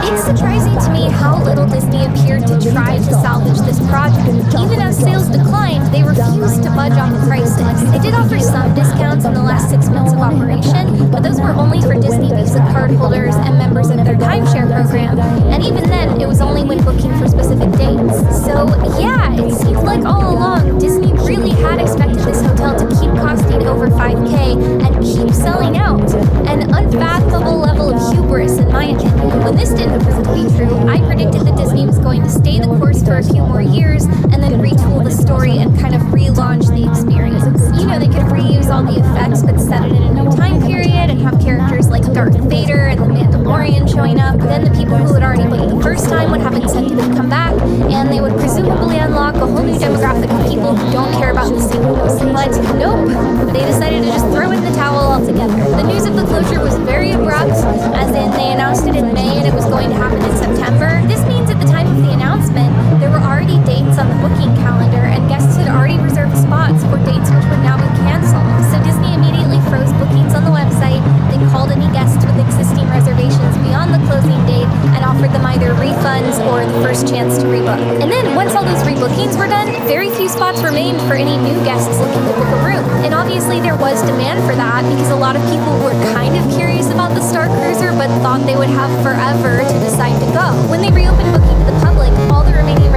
It's surprising to me how little Disney appeared to try to salvage this project. Even as sales declined, they refused to budge on the prices. They did offer some discounts in the last 6 months of operation, but those were only for Disney Visa card holders and members of their timeshare program, and even then, it was only when booking for specific dates. So yeah, it seems like all along, Disney really had expected this hotel to keep costing over $5K and keep selling out. An unfathomable level of hubris, in my opinion. When this didn't prove to be true, I predicted that Disney was going to stay the course for a few more years and then retool the story and kind of relaunch the experience. You know, they could reuse all the effects but set it in a new time period and have characters like Darth Vader and the Mandalorian showing up. Then the people who had already booked the first time would have incentive to come back, and they would presumably unlock a whole new demographic of people who don't care about the sequels. But nope, they decided to just throw in the towel altogether. The news of the closure was very abrupt, as in they announced it in May and it was going to happen in September. This means at the time of the announcement, there were already dates on the booking calendar and guests had already reserved spots for dates which would now be canceled. So Disney immediately froze bookings on the website. They called any guests with existing reservations beyond the closing date and offered them either refunds or the first chance to rebook. And then once all those rebookings were done, very few spots remained for any new guests looking to book a room. And obviously there was demand for that because a lot of people were kind of curious about the Star Cruiser but thought they would have forever to decide to go. When they reopened booking to the public, all the remaining